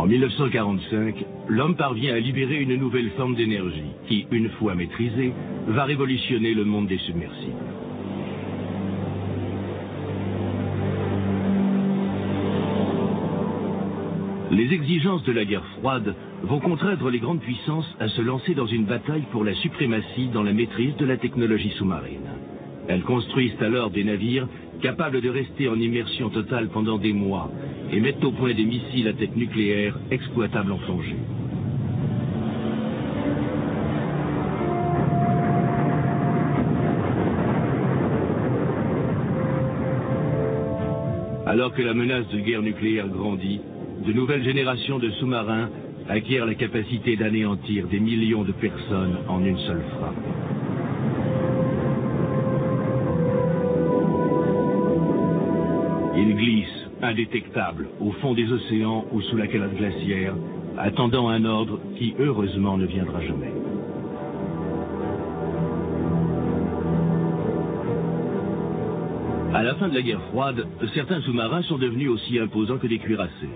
En 1945, l'homme parvient à libérer une nouvelle forme d'énergie qui, une fois maîtrisée, va révolutionner le monde des submersibles. Les exigences de la guerre froide vont contraindre les grandes puissances à se lancer dans une bataille pour la suprématie dans la maîtrise de la technologie sous-marine. Elles construisent alors des navires capables de rester en immersion totale pendant des mois et mettent au point des missiles à tête nucléaire exploitables en plongée. Alors que la menace de guerre nucléaire grandit, de nouvelles générations de sous-marins acquièrent la capacité d'anéantir des millions de personnes en une seule frappe. Ils glissent, indétectables, au fond des océans ou sous la calotte glaciaire, attendant un ordre qui, heureusement, ne viendra jamais. À la fin de la guerre froide, certains sous-marins sont devenus aussi imposants que des cuirassés.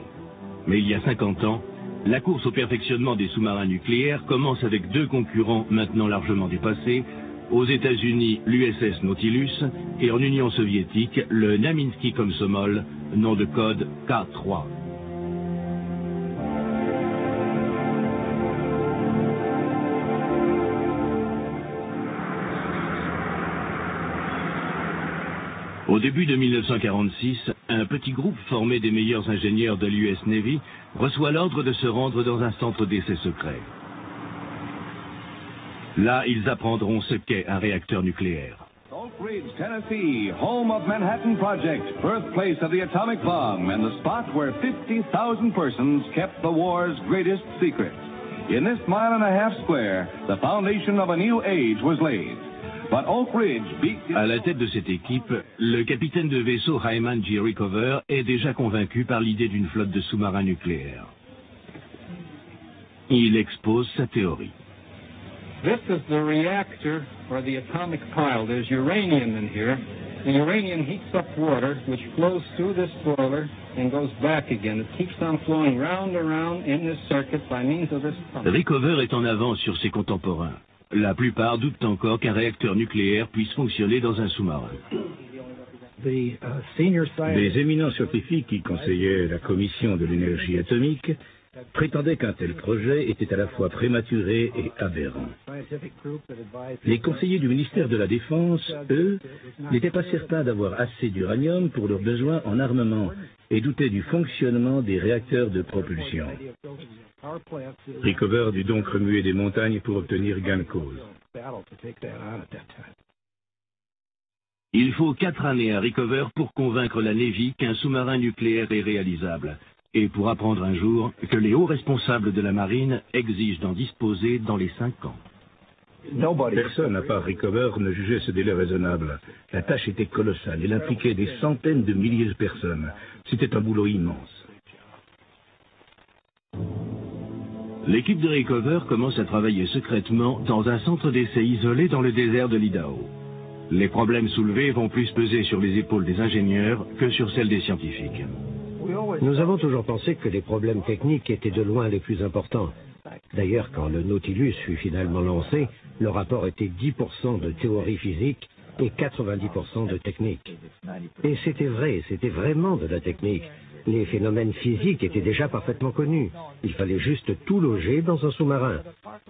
Mais il y a 50 ans, la course au perfectionnement des sous-marins nucléaires commence avec deux concurrents maintenant largement dépassés, aux États-Unis l'USS Nautilus et en Union soviétique le Naminsky Komsomol, nom de code K3. Au début de 1946, un petit groupe formé des meilleurs ingénieurs de l'US Navy reçoit l'ordre de se rendre dans un centre d'essai secret. Là, ils apprendront ce qu'est un réacteur nucléaire. Oak Ridge, Tennessee, home of Manhattan Project, birthplace of the atomic bomb, and the spot where 50,000 persons kept the war's greatest secret. In this mile-and-a-half square, the foundation of a new age was laid. But Oak Ridge beat... À la tête de cette équipe, le capitaine de vaisseau Hyman G. Rickover est déjà convaincu par l'idée d'une flotte de sous-marins nucléaires. Il expose sa théorie. This is the reactor or the atomic pile. There's uranium in here. The uranium heats up water, which flows through this boiler and goes back again. It keeps on flowing round and round in this circuit by means of this pump. Rickover est en avance sur ses contemporains. La plupart doutent encore qu'un réacteur nucléaire puisse fonctionner dans un sous-marin. Des éminents scientifiques qui conseillaient la Commission de l'énergie atomique prétendaient qu'un tel projet était à la fois prématuré et aberrant. Les conseillers du ministère de la Défense, eux, n'étaient pas certains d'avoir assez d'uranium pour leurs besoins en armement et doutaient du fonctionnement des réacteurs de propulsion. Rickover dut donc remuer des montagnes pour obtenir gain de cause. Il faut 4 années à Rickover pour convaincre la Navy qu'un sous-marin nucléaire est réalisable, et pour apprendre un jour que les hauts responsables de la marine exigent d'en disposer dans les 5 ans. Personne, à part Rickover, ne jugeait ce délai raisonnable. La tâche était colossale, elle impliquait des centaines de milliers de personnes. C'était un boulot immense. L'équipe de Rickover commence à travailler secrètement dans un centre d'essai isolé dans le désert de l'Idaho. Les problèmes soulevés vont plus peser sur les épaules des ingénieurs que sur celles des scientifiques. Nous avons toujours pensé que les problèmes techniques étaient de loin les plus importants. D'ailleurs, quand le Nautilus fut finalement lancé, le rapport était 10% de théorie physique et 90% de technique. Et c'était vrai, c'était vraiment de la technique. Les phénomènes physiques étaient déjà parfaitement connus. Il fallait juste tout loger dans un sous-marin.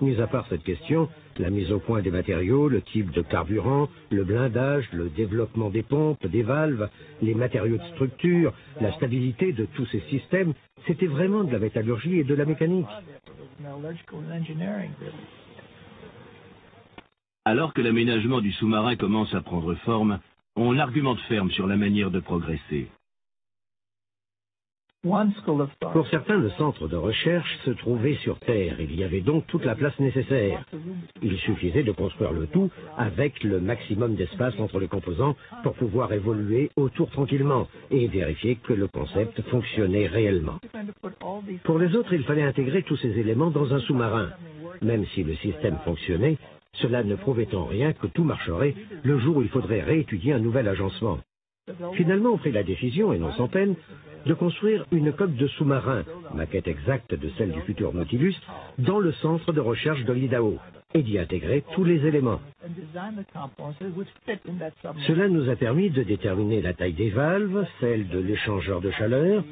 Mis à part cette question, la mise au point des matériaux, le type de carburant, le blindage, le développement des pompes, des valves, les matériaux de structure, la stabilité de tous ces systèmes, c'était vraiment de la métallurgie et de la mécanique. Alors que l'aménagement du sous-marin commence à prendre forme, on argumente ferme sur la manière de progresser. Pour certains, le centre de recherche se trouvait sur Terre. Il y avait donc toute la place nécessaire. Il suffisait de construire le tout avec le maximum d'espace entre les composants pour pouvoir évoluer autour tranquillement et vérifier que le concept fonctionnait réellement. Pour les autres, il fallait intégrer tous ces éléments dans un sous-marin. Même si le système fonctionnait, cela ne prouvait en rien que tout marcherait le jour où il faudrait réétudier un nouvel agencement. Finalement, on prit la décision, et non sans peine, de construire une coque de sous-marin, maquette exacte de celle du futur Nautilus, dans le centre de recherche de l'Idaho, et d'y intégrer tous les éléments. Cela nous a permis de déterminer la taille des valves, celle de l'échangeur de chaleur.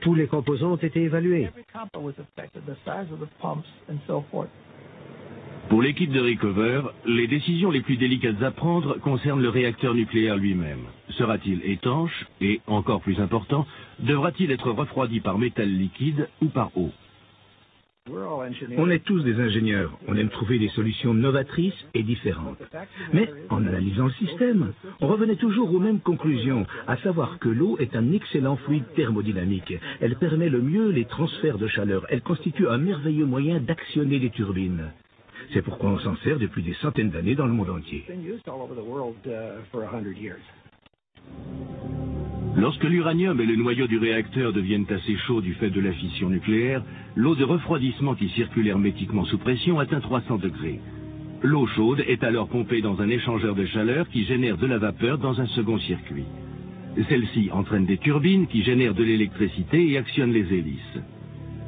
Tous les composants ont été évalués. Pour l'équipe de Rickover, les décisions les plus délicates à prendre concernent le réacteur nucléaire lui-même. Sera-t-il étanche et, encore plus important, devra-t-il être refroidi par métal liquide ou par eau? On est tous des ingénieurs, on aime trouver des solutions novatrices et différentes. Mais en analysant le système, on revenait toujours aux mêmes conclusions, à savoir que l'eau est un excellent fluide thermodynamique. Elle permet le mieux les transferts de chaleur, elle constitue un merveilleux moyen d'actionner les turbines. C'est pourquoi on s'en sert depuis des centaines d'années dans le monde entier. Lorsque l'uranium et le noyau du réacteur deviennent assez chauds du fait de la fission nucléaire, l'eau de refroidissement qui circule hermétiquement sous pression atteint 300 degrés. L'eau chaude est alors pompée dans un échangeur de chaleur qui génère de la vapeur dans un second circuit. Celle-ci entraîne des turbines qui génèrent de l'électricité et actionnent les hélices.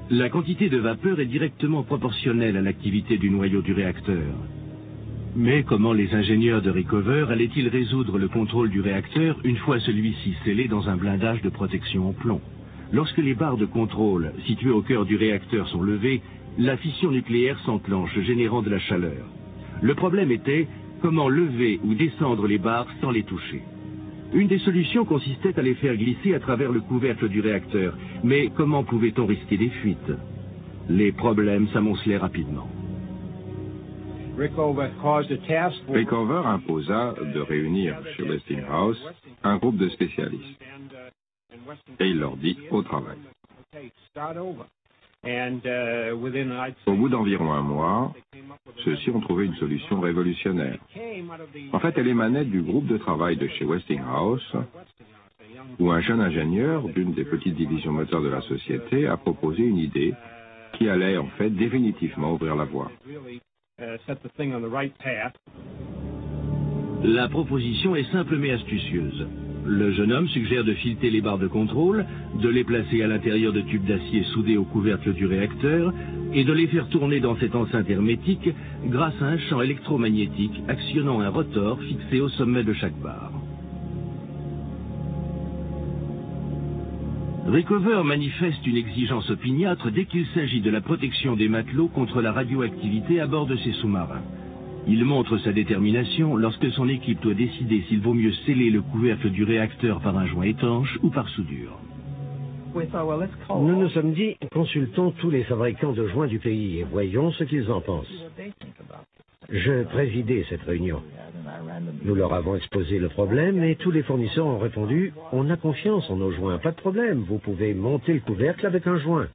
La quantité de vapeur est directement proportionnelle à l'activité du noyau du réacteur. Mais comment les ingénieurs de Rickover allaient-ils résoudre le contrôle du réacteur une fois celui-ci scellé dans un blindage de protection en plomb? Lorsque les barres de contrôle situées au cœur du réacteur sont levées, la fission nucléaire s'enclenche, générant de la chaleur. Le problème était comment lever ou descendre les barres sans les toucher. Une des solutions consistait à les faire glisser à travers le couvercle du réacteur. Mais comment pouvait-on risquer des fuites? Les problèmes s'amoncelaient rapidement. Rickover imposa de réunir chez Westinghouse un groupe de spécialistes. Et il leur dit au travail. Au bout d'environ un mois, ceux-ci ont trouvé une solution révolutionnaire. En fait, elle émanait du groupe de travail de chez Westinghouse, où un jeune ingénieur d'une des petites divisions moteurs de la société a proposé une idée qui allait en fait définitivement ouvrir la voie. La proposition est simple mais astucieuse. Le jeune homme suggère de fileter les barres de contrôle, de les placer à l'intérieur de tubes d'acier soudés au couvercle du réacteur et de les faire tourner dans cette enceinte hermétique grâce à un champ électromagnétique actionnant un rotor fixé au sommet de chaque barre. Rickover manifeste une exigence opiniâtre dès qu'il s'agit de la protection des matelots contre la radioactivité à bord de ses sous-marins. Il montre sa détermination lorsque son équipe doit décider s'il vaut mieux sceller le couvercle du réacteur par un joint étanche ou par soudure. Nous nous sommes dit, consultons tous les fabricants de joints du pays et voyons ce qu'ils en pensent. Je présidais cette réunion. Nous leur avons exposé le problème et tous les fournisseurs ont répondu « On a confiance en nos joints, pas de problème, vous pouvez monter le couvercle avec un joint ».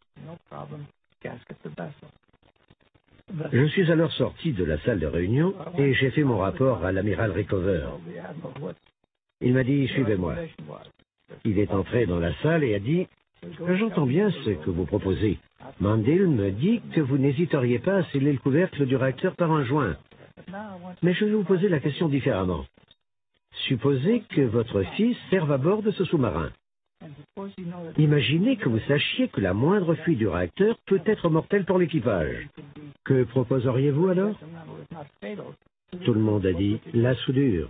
Je suis alors sorti de la salle de réunion et j'ai fait mon rapport à l'amiral Rickover. Il m'a dit « Suivez-moi ». Il est entré dans la salle et a dit « J'entends bien ce que vous proposez. Mandel me dit que vous n'hésiteriez pas à sceller le couvercle du réacteur par un joint. Mais je vais vous poser la question différemment. Supposez que votre fils serve à bord de ce sous-marin. Imaginez que vous sachiez que la moindre fuite du réacteur peut être mortelle pour l'équipage. Que proposeriez-vous alors? Tout le monde a dit la soudure.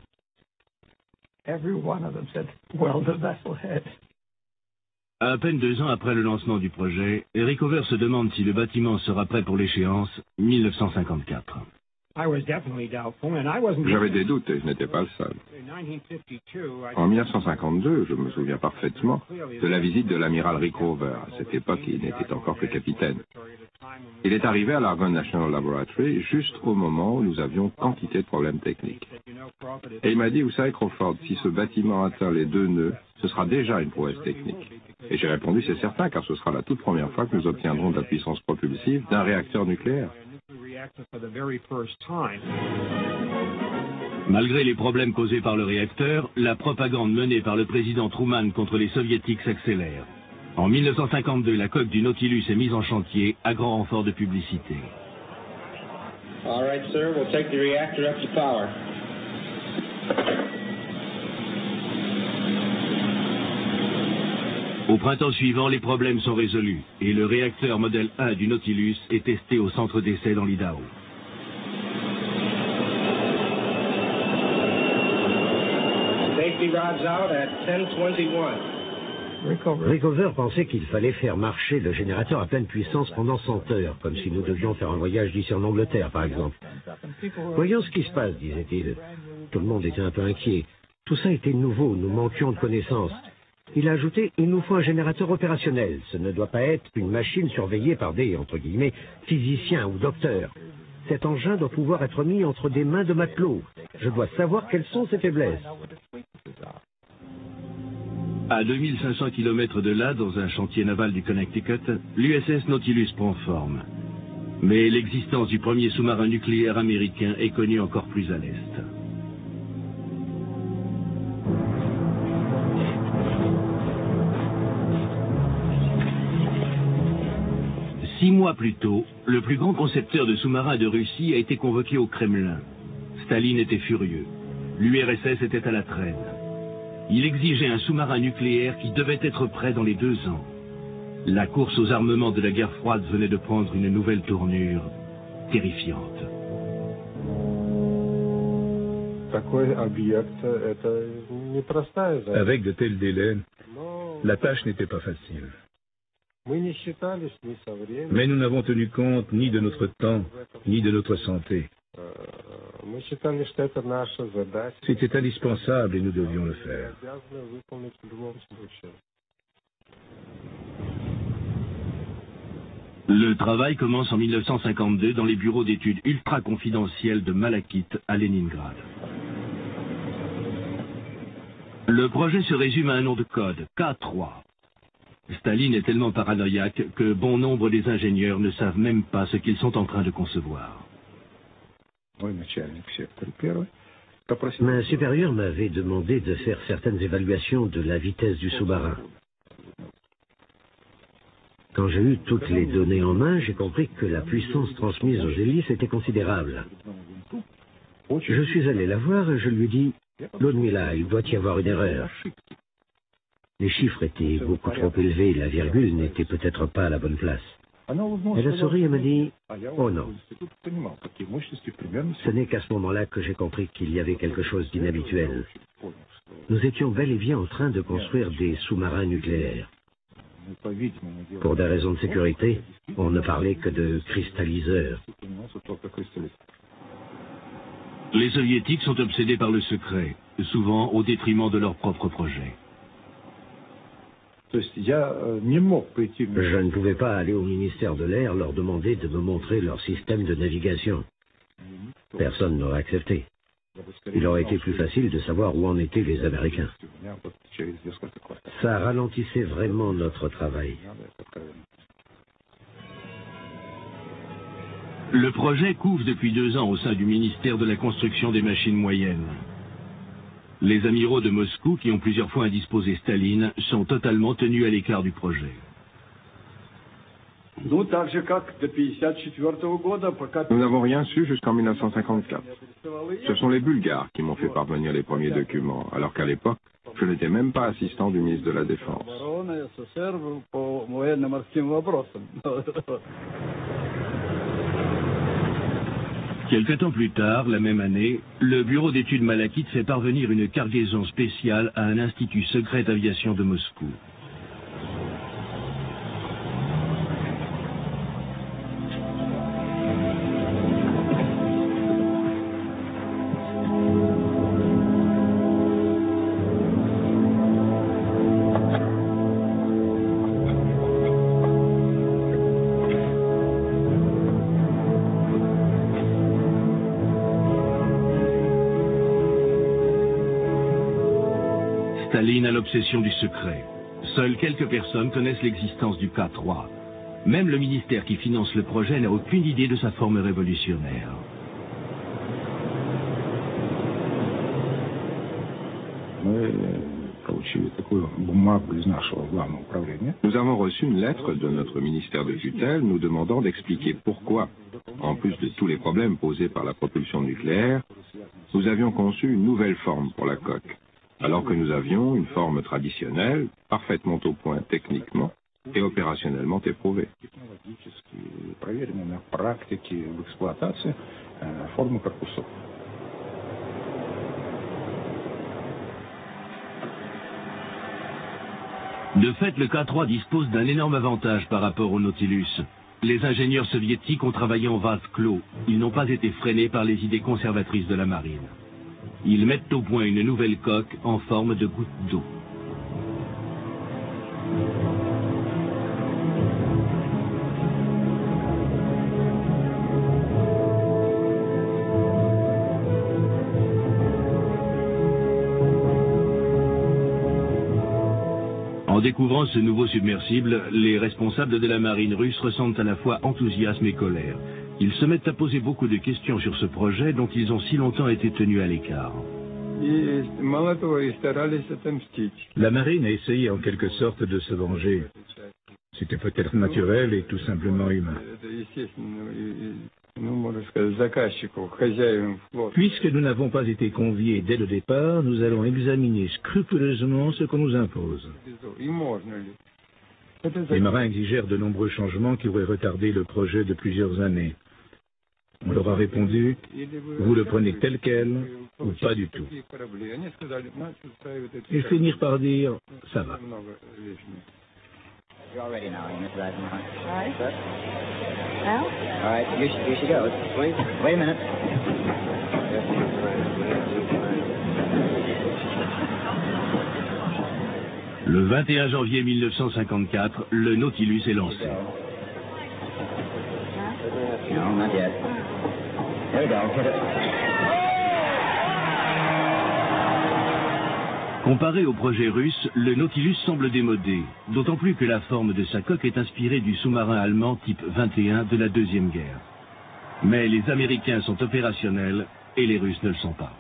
À peine 2 ans après le lancement du projet, Rickover se demande si le bâtiment sera prêt pour l'échéance 1954. J'avais des doutes et je n'étais pas le seul. En 1952, je me souviens parfaitement de la visite de l'amiral Rickover. À cette époque, il n'était encore que capitaine. Il est arrivé à l'Argonne National Laboratory juste au moment où nous avions quantité de problèmes techniques. Et il m'a dit, vous savez Crawford, si ce bâtiment atteint les 2 nœuds, ce sera déjà une prouesse technique. Et j'ai répondu, c'est certain, car ce sera la toute première fois que nous obtiendrons de la puissance propulsive d'un réacteur nucléaire. Malgré les problèmes causés par le réacteur, la propagande menée par le président Truman contre les soviétiques s'accélère. En 1952, la coque du Nautilus est mise en chantier à grand renfort de publicité. All right, sir, we'll take the reactor up to power. Au printemps suivant, les problèmes sont résolus et le réacteur modèle 1 du Nautilus est testé au centre d'essai dans l'Idaho. Safety rods out at 10:21. Rickover pensait qu'il fallait faire marcher le générateur à pleine puissance pendant 100 heures, comme si nous devions faire un voyage d'ici en Angleterre, par exemple. Voyons ce qui se passe, disait-il. Tout le monde était un peu inquiet. Tout ça était nouveau, nous manquions de connaissances. Il a ajouté, il nous faut un générateur opérationnel. Ce ne doit pas être une machine surveillée par des, entre guillemets, physiciens ou docteurs. Cet engin doit pouvoir être mis entre des mains de matelots. Je dois savoir quelles sont ses faiblesses. À 2500 km de là, dans un chantier naval du Connecticut, l'USS Nautilus prend forme. Mais l'existence du premier sous-marin nucléaire américain est connue encore plus à l'est. Six mois plus tôt, le plus grand concepteur de sous-marins de Russie a été convoqué au Kremlin. Staline était furieux. L'URSS était à la traîne. Il exigeait un sous-marin nucléaire qui devait être prêt dans les 2 ans. La course aux armements de la guerre froide venait de prendre une nouvelle tournure terrifiante. Avec de tels délais, la tâche n'était pas facile. Mais nous n'avons tenu compte ni de notre temps, ni de notre santé. C'était indispensable et nous devions le faire. Le travail commence en 1952 dans les bureaux d'études ultra confidentiels de Malachite à Leningrad. Le projet se résume à un nom de code, K3. Staline est tellement paranoïaque que bon nombre des ingénieurs ne savent même pas ce qu'ils sont en train de concevoir. Ma supérieure m'avait demandé de faire certaines évaluations de la vitesse du sous-marin. Quand j'ai eu toutes les données en main, j'ai compris que la puissance transmise aux hélices était considérable. Je suis allé la voir et je lui ai dit « Ludmila, il doit y avoir une erreur. » Les chiffres étaient beaucoup trop élevés, la virgule n'était peut-être pas à la bonne place. Elle a souri et m'a dit « Oh non ». Ce n'est qu'à ce moment-là que j'ai compris qu'il y avait quelque chose d'inhabituel. Nous étions bel et bien en train de construire des sous-marins nucléaires. Pour des raisons de sécurité, on ne parlait que de cristalliseurs. Les soviétiques sont obsédés par le secret, souvent au détriment de leur propre projet. Je ne pouvais pas aller au ministère de l'Air leur demander de me montrer leur système de navigation. Personne n'aurait accepté. Il aurait été plus facile de savoir où en étaient les Américains. Ça ralentissait vraiment notre travail. Le projet couve depuis 2 ans au sein du ministère de la construction des machines moyennes. Les amiraux de Moscou, qui ont plusieurs fois indisposé Staline, sont totalement tenus à l'écart du projet. Nous n'avons rien su jusqu'en 1954. Ce sont les Bulgares qui m'ont fait parvenir les premiers documents, alors qu'à l'époque, je n'étais même pas assistant du ministre de la Défense. Quelque temps plus tard, la même année, le bureau d'études Malachite fait parvenir une cargaison spéciale à un institut secret d'aviation de Moscou. Staline a l'obsession du secret. Seules quelques personnes connaissent l'existence du K3. Même le ministère qui finance le projet n'a aucune idée de sa forme révolutionnaire. Nous avons reçu une lettre de notre ministère de tutelle nous demandant d'expliquer pourquoi, en plus de tous les problèmes posés par la propulsion nucléaire, nous avions conçu une nouvelle forme pour la coque, alors que nous avions une forme traditionnelle, parfaitement au point techniquement et opérationnellement éprouvée. De fait, le K3 dispose d'un énorme avantage par rapport au Nautilus. Les ingénieurs soviétiques ont travaillé en vase clos. Ils n'ont pas été freinés par les idées conservatrices de la marine. Ils mettent au point une nouvelle coque en forme de goutte d'eau. En découvrant ce nouveau submersible, les responsables de la marine russe ressentent à la fois enthousiasme et colère. Ils se mettent à poser beaucoup de questions sur ce projet dont ils ont si longtemps été tenus à l'écart. La marine a essayé en quelque sorte de se venger. C'était peut-être naturel et tout simplement humain. Puisque nous n'avons pas été conviés dès le départ, nous allons examiner scrupuleusement ce qu'on nous impose. Les marins exigèrent de nombreux changements qui auraient retardé le projet de plusieurs années. On leur a répondu, vous le prenez tel quel ou pas du tout. Ils finirent par dire, ça va. You're all ready now, Mrs. Eisenhower. All right. Well? All right, here she goes. Wait a minute. Le 21 janvier 1954, le Nautilus est lancé. No, not yet. There we go. Hit it. Comparé au projet russe, le Nautilus semble démodé, d'autant plus que la forme de sa coque est inspirée du sous-marin allemand type 21 de la Deuxième Guerre. Mais les Américains sont opérationnels et les Russes ne le sont pas.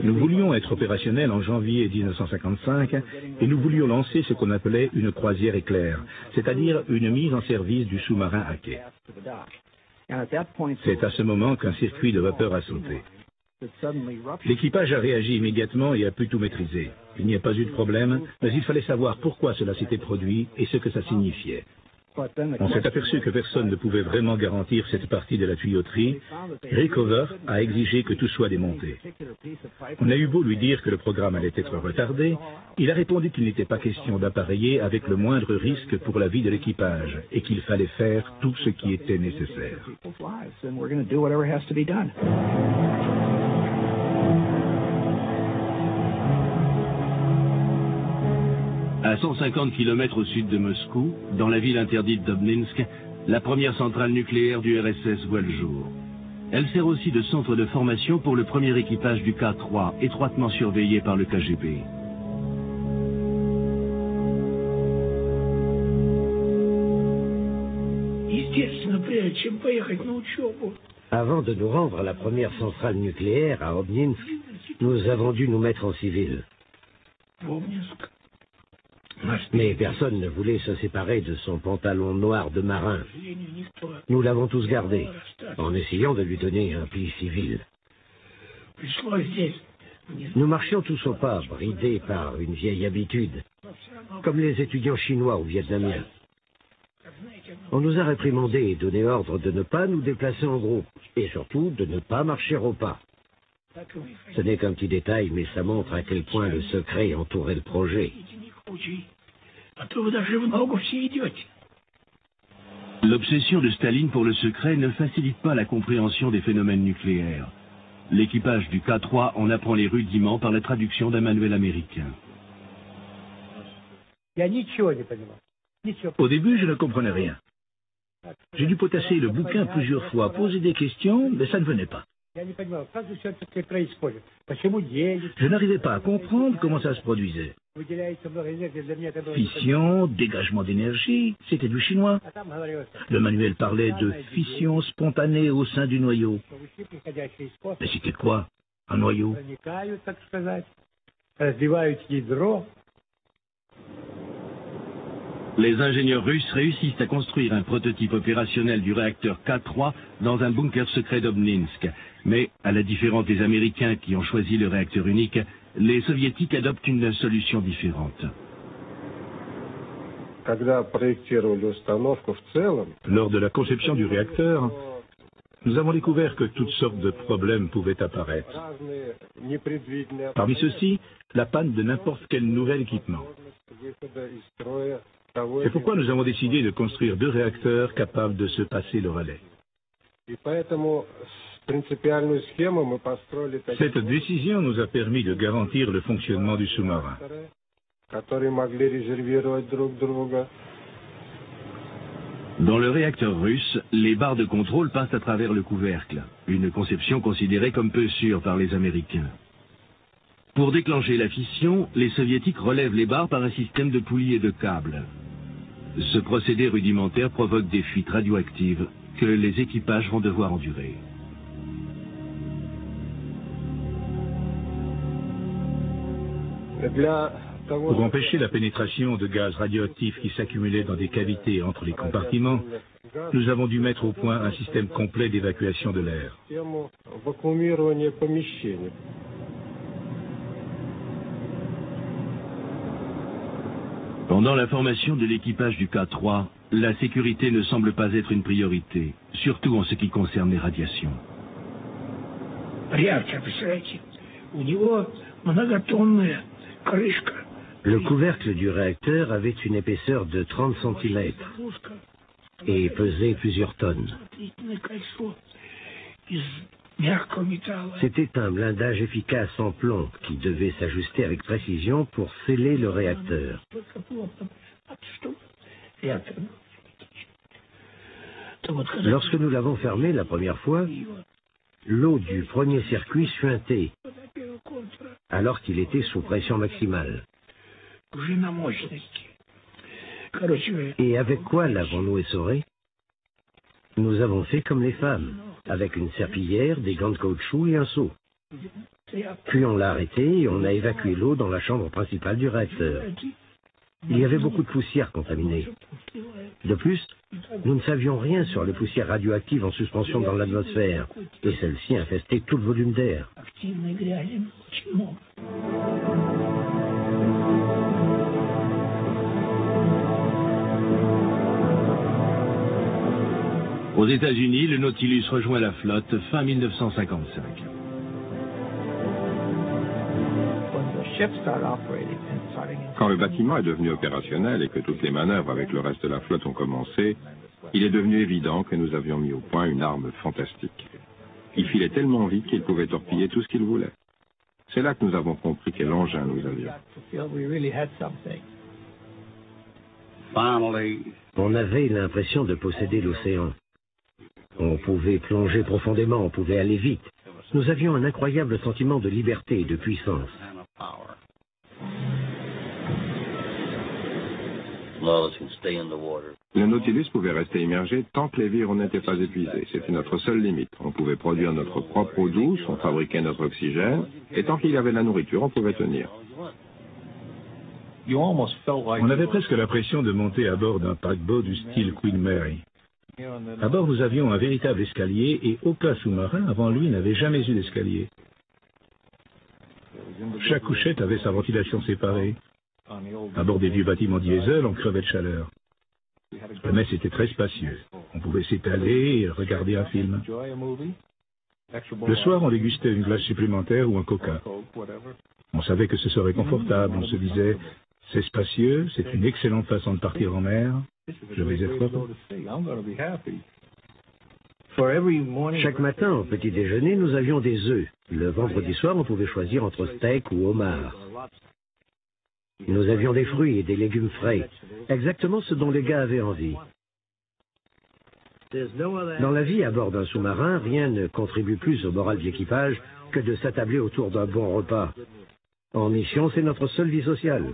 Nous voulions être opérationnels en janvier 1955 et nous voulions lancer ce qu'on appelait une croisière éclair, c'est-à-dire une mise en service du sous-marin à quai. C'est à ce moment qu'un circuit de vapeur a sauté. L'équipage a réagi immédiatement et a pu tout maîtriser. Il n'y a pas eu de problème, mais il fallait savoir pourquoi cela s'était produit et ce que ça signifiait. On s'est aperçu que personne ne pouvait vraiment garantir cette partie de la tuyauterie. Rickover a exigé que tout soit démonté. On a eu beau lui dire que le programme allait être retardé, il a répondu qu'il n'était pas question d'appareiller avec le moindre risque pour la vie de l'équipage et qu'il fallait faire tout ce qui était nécessaire. À 150 km au sud de Moscou, dans la ville interdite d'Obninsk, la première centrale nucléaire du RSS voit le jour. Elle sert aussi de centre de formation pour le premier équipage du K3, étroitement surveillé par le KGB. Avant de nous rendre à la première centrale nucléaire à Obninsk, nous avons dû nous mettre en civil. Mais personne ne voulait se séparer de son pantalon noir de marin. Nous l'avons tous gardé, en essayant de lui donner un pli civil. Nous marchions tous au pas, bridés par une vieille habitude, comme les étudiants chinois ou vietnamiens. On nous a réprimandés et donné ordre de ne pas nous déplacer en groupe, et surtout de ne pas marcher au pas. Ce n'est qu'un petit détail, mais ça montre à quel point le secret entourait le projet. L'obsession de Staline pour le secret ne facilite pas la compréhension des phénomènes nucléaires. L'équipage du K3 en apprend les rudiments par la traduction d'un manuel américain. Au début, je ne comprenais rien. J'ai dû potasser le bouquin plusieurs fois, poser des questions, mais ça ne venait pas. Je n'arrivais pas à comprendre comment ça se produisait. Fission, dégagement d'énergie, c'était du chinois. Le manuel parlait de fission spontanée au sein du noyau. Mais c'était quoi, un noyau? Les ingénieurs russes réussissent à construire un prototype opérationnel du réacteur K3 dans un bunker secret d'Obninsk. Mais, à la différence des Américains qui ont choisi le réacteur unique, les Soviétiques adoptent une solution différente. Lors de la conception du réacteur, nous avons découvert que toutes sortes de problèmes pouvaient apparaître. Parmi ceux-ci, la panne de n'importe quel nouvel équipement. C'est pourquoi nous avons décidé de construire 2 réacteurs capables de se passer le relais. Cette décision nous a permis de garantir le fonctionnement du sous-marin. Dans le réacteur russe, les barres de contrôle passent à travers le couvercle, une conception considérée comme peu sûre par les Américains. Pour déclencher la fission, les Soviétiques relèvent les barres par un système de poulies et de câbles. Ce procédé rudimentaire provoque des fuites radioactives que les équipages vont devoir endurer. Pour empêcher la pénétration de gaz radioactifs qui s'accumulaient dans des cavités entre les compartiments, nous avons dû mettre au point un système complet d'évacuation de l'air. Pendant la formation de l'équipage du K3, la sécurité ne semble pas être une priorité, surtout en ce qui concerne les radiations. Le couvercle du réacteur avait une épaisseur de 30 cm et pesait plusieurs tonnes. C'était un blindage efficace en plomb qui devait s'ajuster avec précision pour sceller le réacteur. Lorsque nous l'avons fermé la première fois, l'eau du premier circuit suintait alors qu'il était sous pression maximale. Et avec quoi l'avons-nous essoré? Nous avons fait comme les femmes, avec une serpillière, des gants de caoutchouc et un seau. Puis on l'a arrêté et on a évacué l'eau dans la chambre principale du réacteur. Il y avait beaucoup de poussière contaminée. De plus, nous ne savions rien sur les poussières radioactives en suspension dans l'atmosphère, et celles-ci infestaient tout le volume d'air. Aux États-Unis, le Nautilus rejoint la flotte fin 1955. Quand le bâtiment est devenu opérationnel et que toutes les manœuvres avec le reste de la flotte ont commencé, il est devenu évident que nous avions mis au point une arme fantastique. Il filait tellement vite qu'il pouvait torpiller tout ce qu'il voulait. C'est là que nous avons compris quel engin nous avions. On avait l'impression de posséder l'océan. On pouvait plonger profondément, on pouvait aller vite. Nous avions un incroyable sentiment de liberté et de puissance. Le Nautilus pouvait rester immergé tant que les vivres n'étaient pas épuisés. C'était notre seule limite. On pouvait produire notre propre eau douce, on fabriquait notre oxygène, et tant qu'il y avait de la nourriture, on pouvait tenir. On avait presque l'impression de monter à bord d'un paquebot du style Queen Mary. À bord, nous avions un véritable escalier et aucun sous-marin avant lui n'avait jamais eu d'escalier. Chaque couchette avait sa ventilation séparée. À bord des vieux bâtiments diesel, on crevait de chaleur. Mais c'était très spacieux. On pouvait s'étaler et regarder un film. Le soir, on dégustait une glace supplémentaire ou un coca. On savait que ce serait confortable. On se disait, c'est spacieux, c'est une excellente façon de partir en mer. Je vais être heureux. Chaque matin, au petit déjeuner, nous avions des œufs. Le vendredi soir, on pouvait choisir entre steak ou homard. Nous avions des fruits et des légumes frais, exactement ce dont les gars avaient envie. Dans la vie à bord d'un sous-marin, rien ne contribue plus au moral de l'équipage que de s'attabler autour d'un bon repas. En mission, c'est notre seule vie sociale.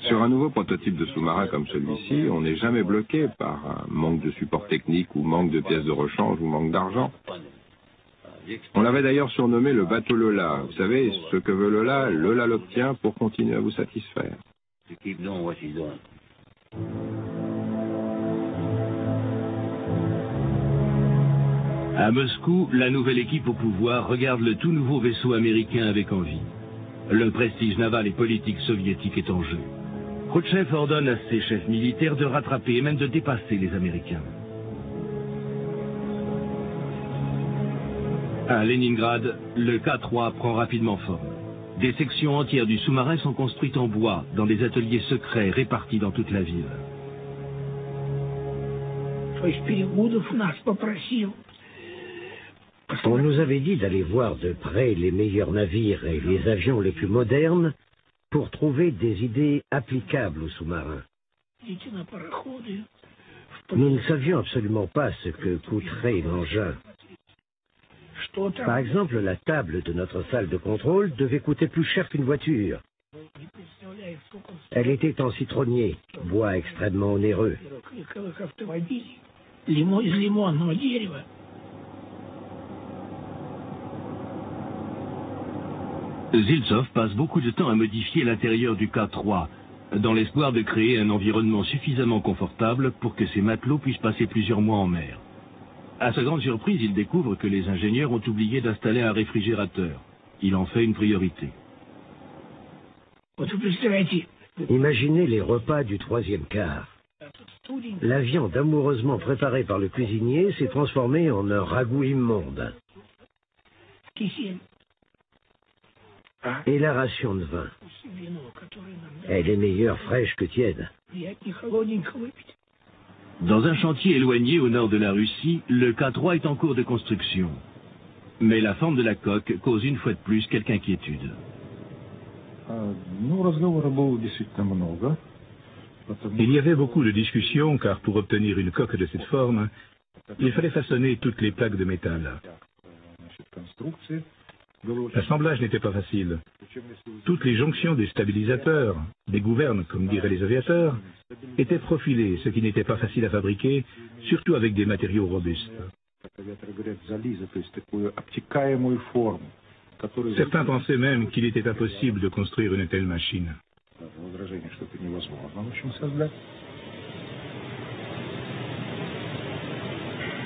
Sur un nouveau prototype de sous-marin comme celui-ci, on n'est jamais bloqué par un manque de support technique ou manque de pièces de rechange ou manque d'argent. On l'avait d'ailleurs surnommé le bateau Lola. Vous savez, ce que veut Lola, Lola l'obtient pour continuer à vous satisfaire. À Moscou, la nouvelle équipe au pouvoir regarde le tout nouveau vaisseau américain avec envie. Le prestige naval et politique soviétique est en jeu. Khrouchtchev ordonne à ses chefs militaires de rattraper et même de dépasser les Américains. À Leningrad, le K3 prend rapidement forme. Des sections entières du sous-marin sont construites en bois, dans des ateliers secrets répartis dans toute la ville. On nous avait dit d'aller voir de près les meilleurs navires et les avions les plus modernes pour trouver des idées applicables aux sous-marins. Nous ne savions absolument pas ce que coûterait l'engin. Par exemple, la table de notre salle de contrôle devait coûter plus cher qu'une voiture. Elle était en citronnier, bois extrêmement onéreux. Ziltsov passe beaucoup de temps à modifier l'intérieur du K3, dans l'espoir de créer un environnement suffisamment confortable pour que ses matelots puissent passer plusieurs mois en mer. À sa grande surprise, il découvre que les ingénieurs ont oublié d'installer un réfrigérateur. Il en fait une priorité. Imaginez les repas du troisième quart. La viande amoureusement préparée par le cuisinier s'est transformée en un ragoût immonde. Et la ration de vin. Elle est meilleure fraîche que tiède. Dans un chantier éloigné au nord de la Russie, le K3 est en cours de construction. Mais la forme de la coque cause une fois de plus quelque inquiétude. Il y avait beaucoup de discussions car pour obtenir une coque de cette forme, il fallait façonner toutes les plaques de métal. L'assemblage n'était pas facile. Toutes les jonctions des stabilisateurs, des gouvernes, comme diraient les aviateurs, étaient profilées, ce qui n'était pas facile à fabriquer, surtout avec des matériaux robustes. Certains pensaient même qu'il était impossible de construire une telle machine.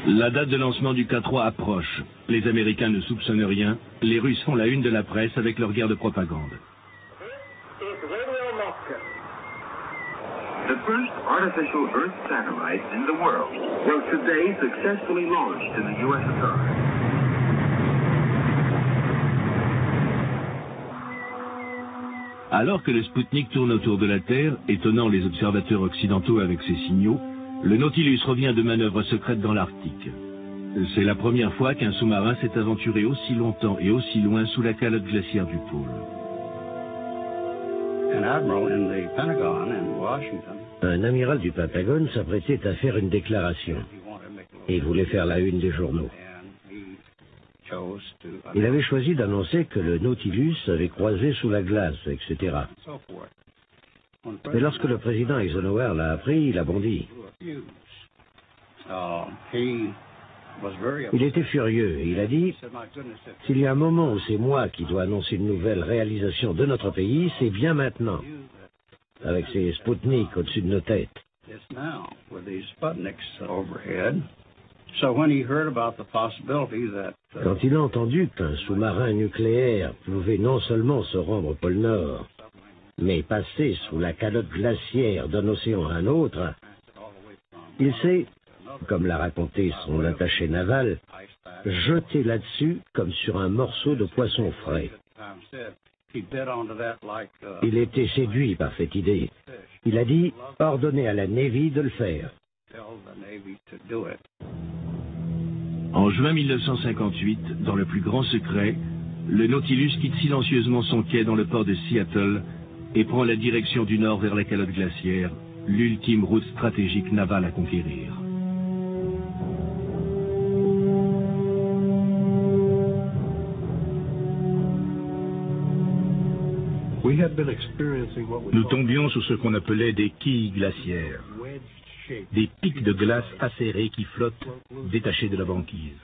La date de lancement du K3 approche. Les Américains ne soupçonnent rien. Les Russes font la une de la presse avec leur guerre de propagande. The first artificial Earth satellite in the world was today successfully launched in the USSR. Alors que le Spoutnik tourne autour de la Terre, étonnant les observateurs occidentaux avec ses signaux, le Nautilus revient de manœuvres secrètes dans l'Arctique. C'est la première fois qu'un sous-marin s'est aventuré aussi longtemps et aussi loin sous la calotte glaciaire du pôle. Un amiral du Pentagone s'apprêtait à faire une déclaration. Il voulait faire la une des journaux. Il avait choisi d'annoncer que le Nautilus avait croisé sous la glace, etc. Mais lorsque le président Eisenhower l'a appris, il a bondi. Il était furieux et il a dit « S'il y a un moment où c'est moi qui dois annoncer une nouvelle réalisation de notre pays, c'est bien maintenant, avec ces Spoutniks au-dessus de nos têtes. » Quand il a entendu qu'un sous-marin nucléaire pouvait non seulement se rendre au pôle Nord, mais passer sous la calotte glaciaire d'un océan à un autre, il s'est, comme l'a raconté son attaché naval, jeté là-dessus comme sur un morceau de poisson frais. Il était séduit par cette idée. Il a dit « Ordonnez à la Navy de le faire ». En juin 1958, dans le plus grand secret, le Nautilus quitte silencieusement son quai dans le port de Seattle et prend la direction du nord vers la calotte glaciaire, l'ultime route stratégique navale à conquérir. Nous tombions sous ce qu'on appelait des quilles glaciaires, des pics de glace acérés qui flottent, détachés de la banquise.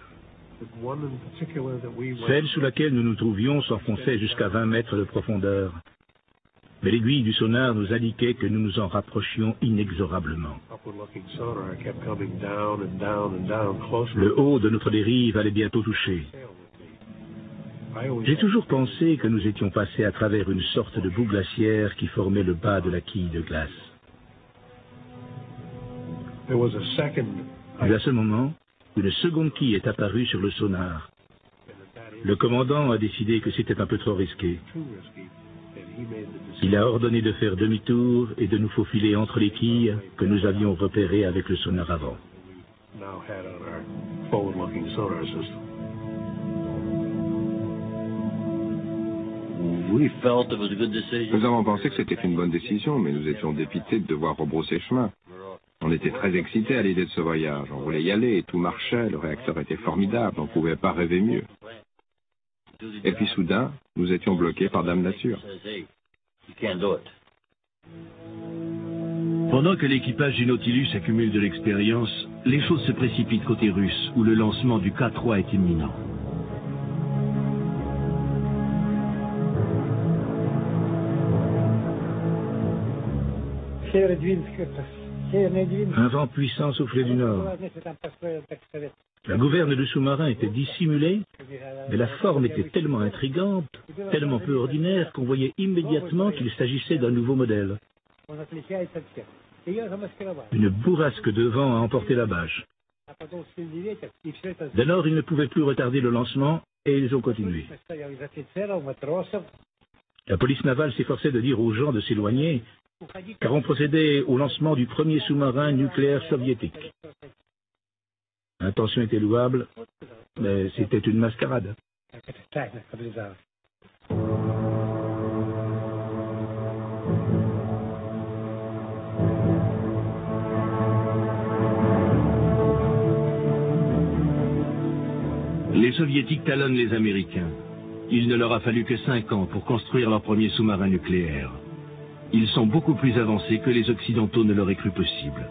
Celle sous laquelle nous nous trouvions s'enfonçait jusqu'à 20 mètres de profondeur. Mais l'aiguille du sonar nous indiquait que nous nous en rapprochions inexorablement. Le haut de notre dérive allait bientôt toucher. J'ai toujours pensé que nous étions passés à travers une sorte de boue glaciaire qui formait le bas de la quille de glace. Puis à ce moment, une seconde quille est apparue sur le sonar. Le commandant a décidé que c'était un peu trop risqué. Il a ordonné de faire demi-tour et de nous faufiler entre les quilles que nous avions repérées avec le sonar avant. Nous avons pensé que c'était une bonne décision, mais nous étions dépités de devoir rebrousser chemin. On était très excités à l'idée de ce voyage. On voulait y aller, tout marchait, le réacteur était formidable, on ne pouvait pas rêver mieux. Et puis soudain, nous étions bloqués par Dame Nature. Pendant que l'équipage du Nautilus accumule de l'expérience, les choses se précipitent côté russe, où le lancement du K3 est imminent. Un vent puissant soufflait du nord. La gouverne du sous-marin était dissimulée, mais la forme était tellement intrigante, tellement peu ordinaire qu'on voyait immédiatement qu'il s'agissait d'un nouveau modèle. Une bourrasque de vent a emporté la bâche. Dès lors, ils ne pouvaient plus retarder le lancement et ils ont continué. La police navale s'efforçait de dire aux gens de s'éloigner, car on procédait au lancement du premier sous-marin nucléaire soviétique. L'intention était louable, mais c'était une mascarade. Les Soviétiques talonnent les Américains. Il ne leur a fallu que 5 ans pour construire leur premier sous-marin nucléaire. Ils sont beaucoup plus avancés que les Occidentaux ne l'auraient cru possible.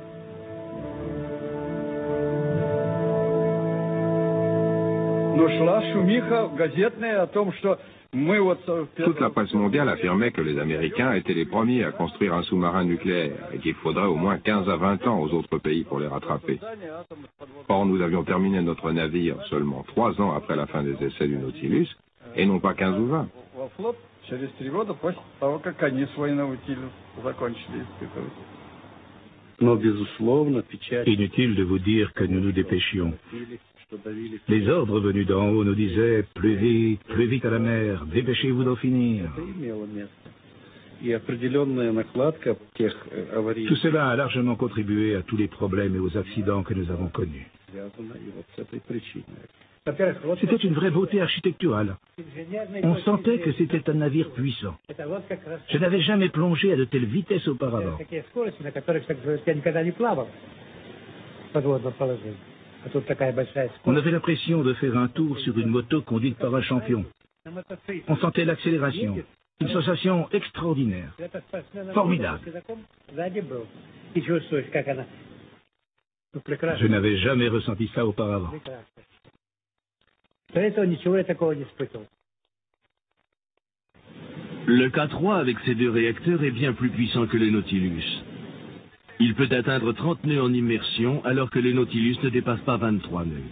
Toute la presse mondiale affirmait que les Américains étaient les premiers à construire un sous-marin nucléaire et qu'il faudrait au moins 15 à 20 ans aux autres pays pour les rattraper. Or, nous avions terminé notre navire seulement 3 ans après la fin des essais du Nautilus, et non pas 15 ou 20. Inutile de vous dire que nous nous dépêchions. Les ordres venus d'en haut nous disaient « plus vite à la mer, dépêchez-vous d'en finir ». Tout cela a largement contribué à tous les problèmes et aux accidents que nous avons connus. C'était une vraie beauté architecturale. On sentait que c'était un navire puissant. Je n'avais jamais plongé à de telles vitesses auparavant. On avait l'impression de faire un tour sur une moto conduite par un champion. On sentait l'accélération. Une sensation extraordinaire. Formidable. Je n'avais jamais ressenti ça auparavant. Le K3 avec ses 2 réacteurs est bien plus puissant que le Nautilus. Il peut atteindre 30 nœuds en immersion alors que le Nautilus ne dépasse pas 23 nœuds.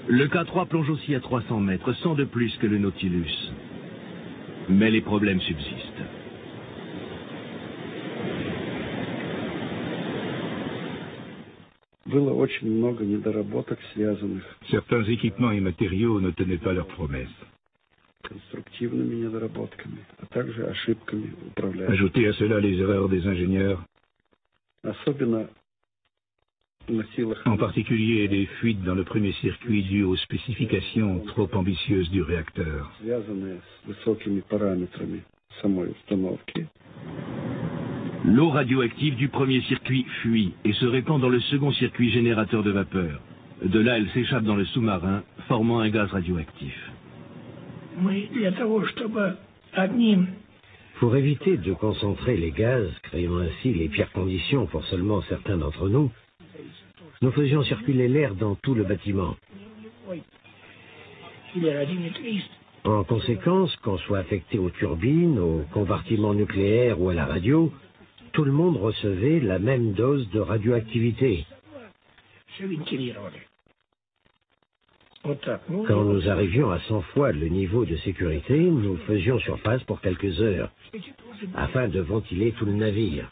Le K3 plonge aussi à 300 mètres, 100 de plus que le Nautilus. Mais les problèmes subsistent. Certains équipements et matériaux ne tenaient pas leurs promesses. Ajoutez à cela les erreurs des ingénieurs, en particulier les fuites dans le premier circuit dues aux spécifications trop ambitieuses du réacteur. L'eau radioactive du premier circuit fuit et se répand dans le second circuit générateur de vapeur. De là, elle s'échappe dans le sous-marin, formant un gaz radioactif. Pour éviter de concentrer les gaz, créant ainsi les pires conditions pour seulement certains d'entre nous, nous faisions circuler l'air dans tout le bâtiment. En conséquence, qu'on soit affecté aux turbines, aux compartiments nucléaires ou à la radio, tout le monde recevait la même dose de radioactivité. Quand nous arrivions à 100 fois le niveau de sécurité, nous faisions surface pour quelques heures, afin de ventiler tout le navire.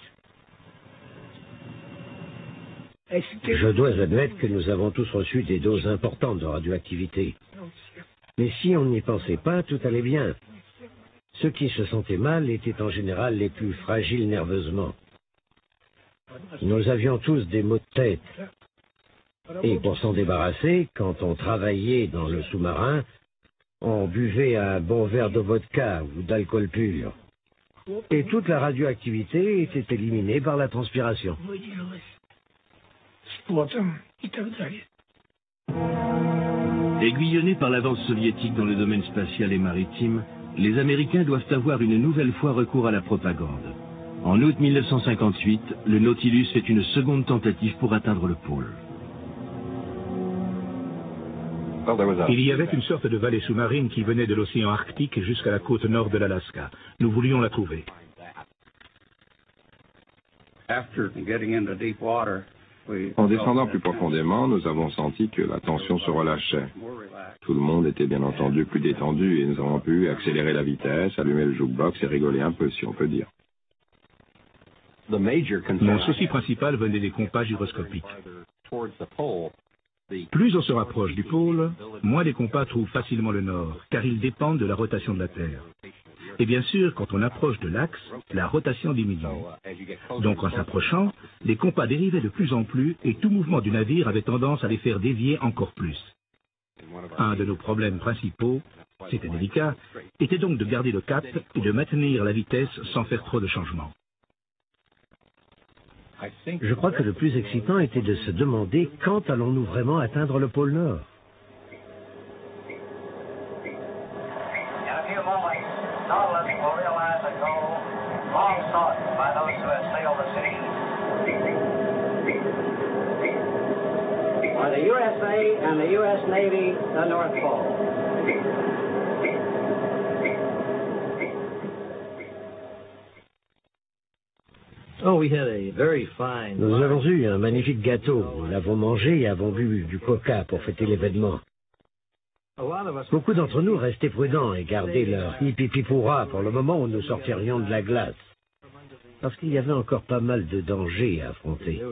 Je dois admettre que nous avons tous reçu des doses importantes de radioactivité. Mais si on n'y pensait pas, tout allait bien. Ceux qui se sentaient mal étaient en général les plus fragiles nerveusement. Nous avions tous des maux de tête. Et pour s'en débarrasser, quand on travaillait dans le sous-marin, on buvait un bon verre de vodka ou d'alcool pur. Et toute la radioactivité était éliminée par la transpiration. Aiguillonnés par l'avance soviétique dans le domaine spatial et maritime, les Américains doivent avoir une nouvelle fois recours à la propagande. En août 1958, le Nautilus fait une seconde tentative pour atteindre le pôle. Il y avait une sorte de vallée sous-marine qui venait de l'océan Arctique jusqu'à la côte nord de l'Alaska. Nous voulions la trouver. En descendant plus profondément, nous avons senti que la tension se relâchait. Tout le monde était bien entendu plus détendu et nous avons pu accélérer la vitesse, allumer le jukebox et rigoler un peu, si on peut dire. Mon souci principal venait des compas gyroscopiques. Plus on se rapproche du pôle, moins les compas trouvent facilement le nord, car ils dépendent de la rotation de la Terre. Et bien sûr, quand on approche de l'axe, la rotation diminue. Donc en s'approchant, les compas dérivaient de plus en plus et tout mouvement du navire avait tendance à les faire dévier encore plus. Un de nos problèmes principaux, c'était délicat, était donc de garder le cap et de maintenir la vitesse sans faire trop de changements. Je crois que le plus excitant était de se demander quand allons-nous vraiment atteindre le pôle Nord. By the USA and the U.S. Navy, the North Pole. Nous avons eu un magnifique gâteau. Nous l'avons mangé et avons bu du coca pour fêter l'événement. Beaucoup d'entre nous restaient prudents et gardaient leur hippie-pipoura pour le moment où nous sortirions de la glace. Parce qu'il y avait encore pas mal de dangers à affronter.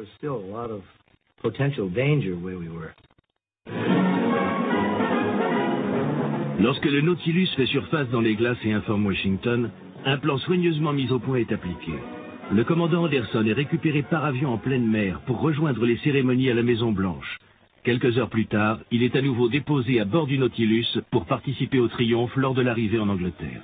Lorsque le Nautilus fait surface dans les glaces et informe Washington, un plan soigneusement mis au point est appliqué. Le commandant Anderson est récupéré par avion en pleine mer pour rejoindre les cérémonies à la Maison-Blanche. Quelques heures plus tard, il est à nouveau déposé à bord du Nautilus pour participer au triomphe lors de l'arrivée en Angleterre.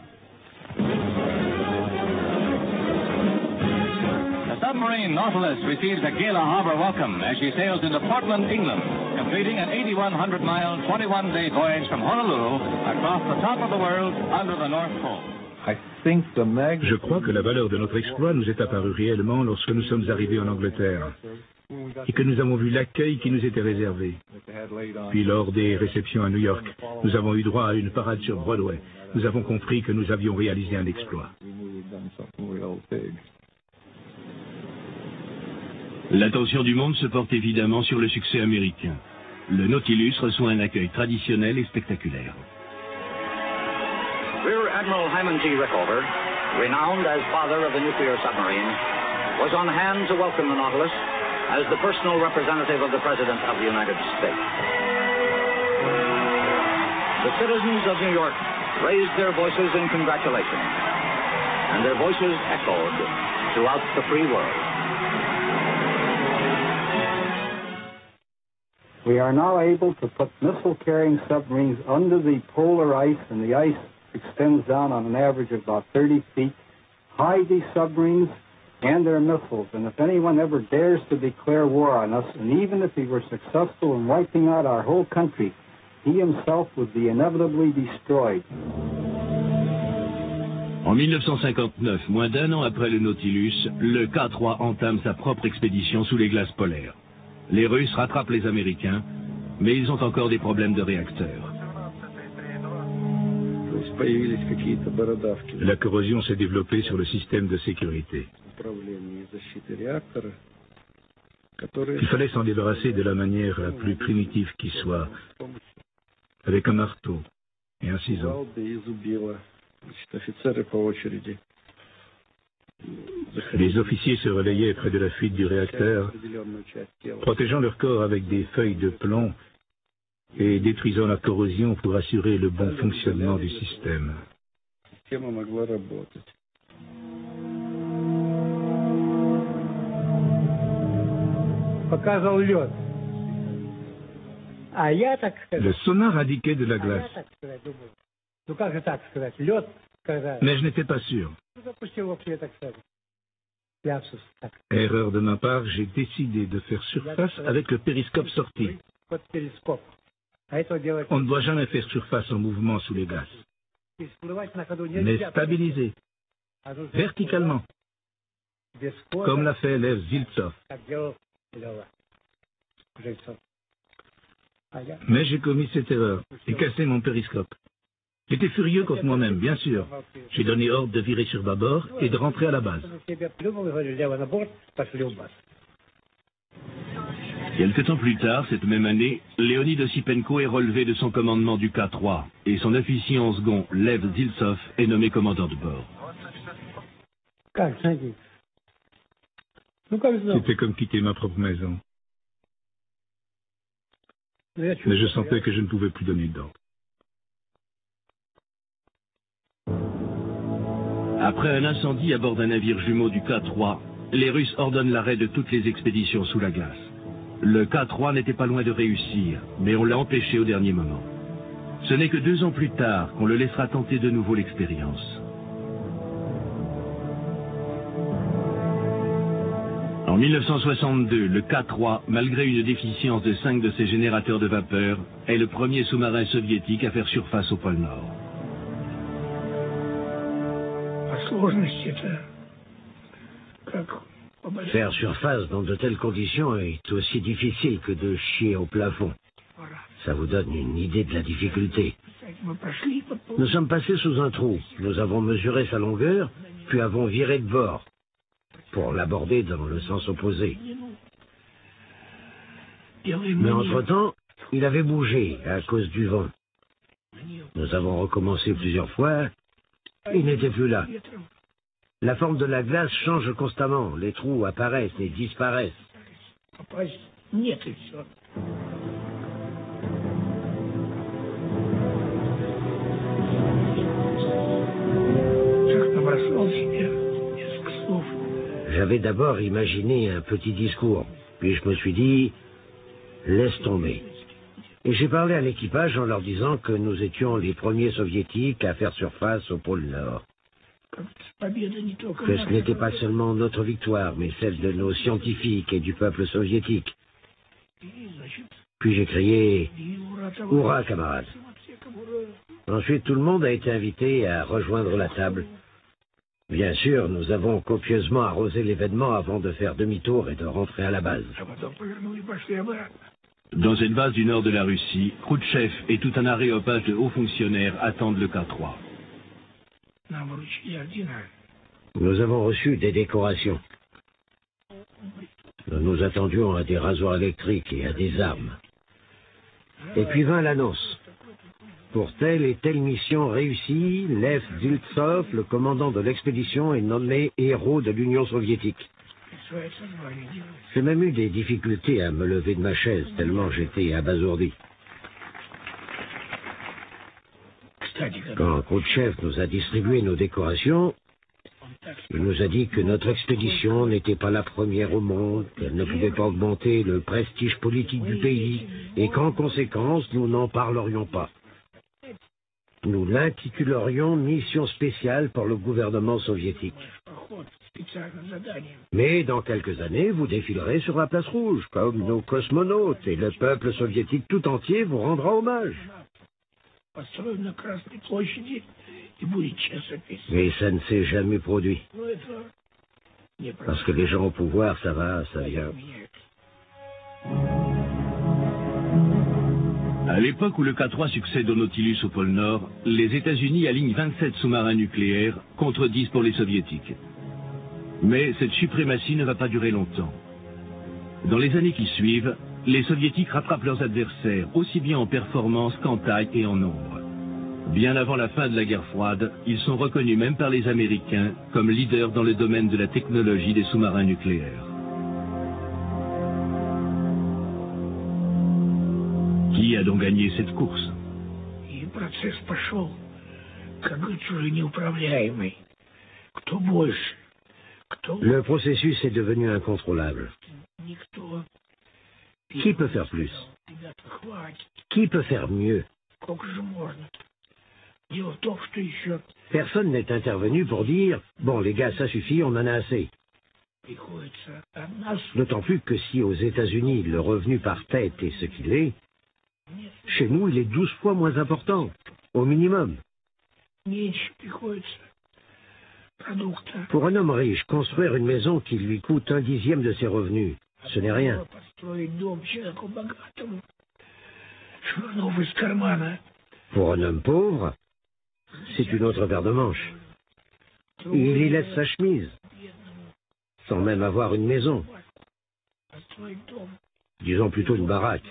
The submarine Nautilus receives a gala harbor welcome as she sails into Portland, England, completing an 8,100-mile, 21-day voyage from Honolulu across the top of the world under the North Pole. Je crois que la valeur de notre exploit nous est apparue réellement lorsque nous sommes arrivés en Angleterre et que nous avons vu l'accueil qui nous était réservé. Puis lors des réceptions à New York, nous avons eu droit à une parade sur Broadway. Nous avons compris que nous avions réalisé un exploit. L'attention du monde se porte évidemment sur le succès américain. Le Nautilus reçoit un accueil traditionnel et spectaculaire. Rear Admiral Hyman G. Rickover, renowned as father of the nuclear submarine, was on hand to welcome the Nautilus as the personal representative of the President of the United States. The citizens of New York raised their voices in congratulation, and their voices echoed throughout the free world. We are now able to put missile-carrying submarines under the polar ice, and the ice extends down on an average of about 30 feet, hide these submarines and their missiles. And if anyone ever dares to declare war on us, and even if he were successful in wiping out our whole country, he himself would be inevitably destroyed. En 1959, moins d'un an après le Nautilus, le K-3 entame sa propre expédition sous les glaces polaires. Les Russes rattrapent les Américains, mais ils ont encore des problèmes de réacteurs. La corrosion s'est développée sur le système de sécurité. Il fallait s'en débarrasser de la manière la plus primitive qui soit, avec un marteau et un ciseau. Les officiers se relayaient près de la fuite du réacteur, protégeant leur corps avec des feuilles de plomb et détruisant la corrosion pour assurer le bon fonctionnement du système. Le sonar indiquait de la glace. Mais je n'étais pas sûr. Erreur de ma part, j'ai décidé de faire surface avec le périscope sorti. On ne doit jamais faire surface en mouvement sous les glaces, mais stabiliser, verticalement, comme l'a fait Lev Ziltsov. Mais j'ai commis cette erreur et cassé mon périscope. J'étais furieux contre moi-même, bien sûr. J'ai donné ordre de virer sur bâbord et de rentrer à la base. Quelque temps plus tard, cette même année, Leonid Osipenko est relevé de son commandement du K3 et son officier en second, Lev Ziltsov, est nommé commandant de bord. C'était comme quitter ma propre maison. Mais je sentais que je ne pouvais plus donner d'ordre. Après un incendie à bord d'un navire jumeau du K3, les Russes ordonnent l'arrêt de toutes les expéditions sous la glace. Le K3 n'était pas loin de réussir, mais on l'a empêché au dernier moment. Ce n'est que 2 ans plus tard qu'on le laissera tenter de nouveau l'expérience. En 1962, le K3, malgré une déficience de 5 de ses générateurs de vapeur, est le premier sous-marin soviétique à faire surface au pôle Nord. Faire surface dans de telles conditions est aussi difficile que de chier au plafond. Ça vous donne une idée de la difficulté. Nous sommes passés sous un trou. Nous avons mesuré sa longueur, puis avons viré de bord pour l'aborder dans le sens opposé. Mais entre-temps, il avait bougé à cause du vent. Nous avons recommencé plusieurs fois. Il n'était plus là. La forme de la glace change constamment. Les trous apparaissent et disparaissent. J'avais d'abord imaginé un petit discours, puis je me suis dit, laisse tomber. Et j'ai parlé à l'équipage en leur disant que nous étions les premiers soviétiques à faire surface au pôle Nord. Que ce n'était pas seulement notre victoire, mais celle de nos scientifiques et du peuple soviétique. Puis j'ai crié « Hurrah, camarades !» Ensuite, tout le monde a été invité à rejoindre la table. Bien sûr, nous avons copieusement arrosé l'événement avant de faire demi-tour et de rentrer à la base. Dans une base du nord de la Russie, Khrouchtchev et tout un aréopage de hauts fonctionnaires attendent le K3. Nous avons reçu des décorations. Nous nous attendions à des rasoirs électriques et à des armes. Et puis vint l'annonce. Pour telle et telle mission réussie, Lev Ziltsov, le commandant de l'expédition, est nommé héros de l'Union soviétique. J'ai même eu des difficultés à me lever de ma chaise, tellement j'étais abasourdi. Quand Khrouchtchev nous a distribué nos décorations, il nous a dit que notre expédition n'était pas la première au monde, qu'elle ne pouvait pas augmenter le prestige politique du pays, et qu'en conséquence, nous n'en parlerions pas. Nous l'intitulerions Mission spéciale pour le gouvernement soviétique. Mais dans quelques années, vous défilerez sur la place rouge, comme nos cosmonautes, et le peuple soviétique tout entier vous rendra hommage. Mais ça ne s'est jamais produit. Parce que les gens au pouvoir, ça va, ça vient. À l'époque où le K3 succède au Nautilus au pôle Nord, les États-Unis alignent 27 sous-marins nucléaires contre 10 pour les Soviétiques. Mais cette suprématie ne va pas durer longtemps. Dans les années qui suivent, les Soviétiques rattrapent leurs adversaires, aussi bien en performance qu'en taille et en nombre. Bien avant la fin de la guerre froide, ils sont reconnus même par les Américains comme leaders dans le domaine de la technologie des sous-marins nucléaires. Qui a donc gagné cette course? Le processus est devenu incontrôlable. Qui peut faire plus? Qui peut faire mieux? Personne n'est intervenu pour dire « Bon, les gars, ça suffit, on en a assez ». D'autant plus que si aux États-Unis le revenu par tête est ce qu'il est, chez nous, il est 12 fois moins important, au minimum. Pour un homme riche, construire une maison qui lui coûte 1/10 de ses revenus, ce n'est rien. Pour un homme pauvre, c'est une autre paire de manches. Il y laisse sa chemise, sans même avoir une maison. Disons plutôt une baraque.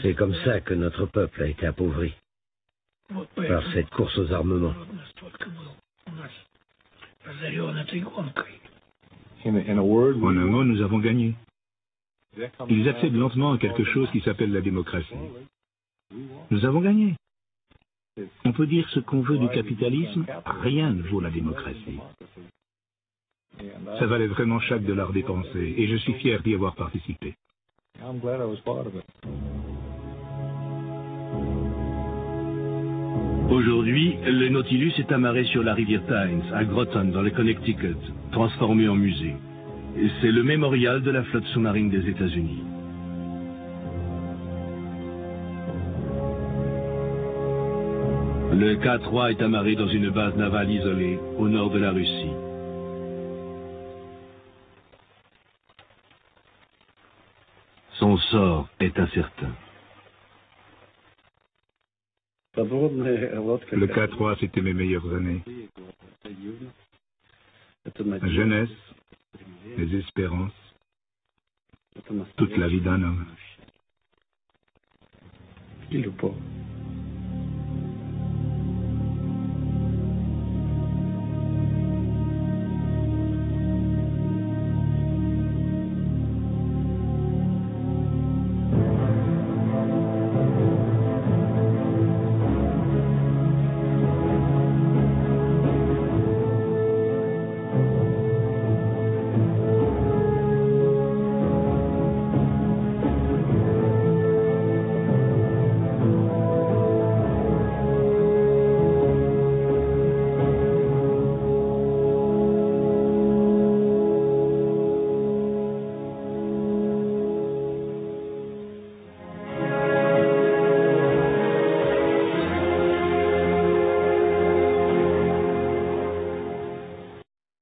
C'est comme ça que notre peuple a été appauvri, par cette course aux armements. En un mot, nous avons gagné. Ils accèdent lentement à quelque chose qui s'appelle la démocratie. Nous avons gagné. On peut dire ce qu'on veut du capitalisme, rien ne vaut la démocratie. Ça valait vraiment chaque dollar dépensé, et je suis fier d'y avoir participé. Aujourd'hui, le Nautilus est amarré sur la rivière Tynes, à Groton, dans le Connecticut, transformé en musée. C'est le mémorial de la flotte sous-marine des États-Unis. Le K3 est amarré dans une base navale isolée, au nord de la Russie. Son sort est incertain. Le K3, c'était mes meilleures années. Ma jeunesse, mes espérances, toute la vie d'un homme.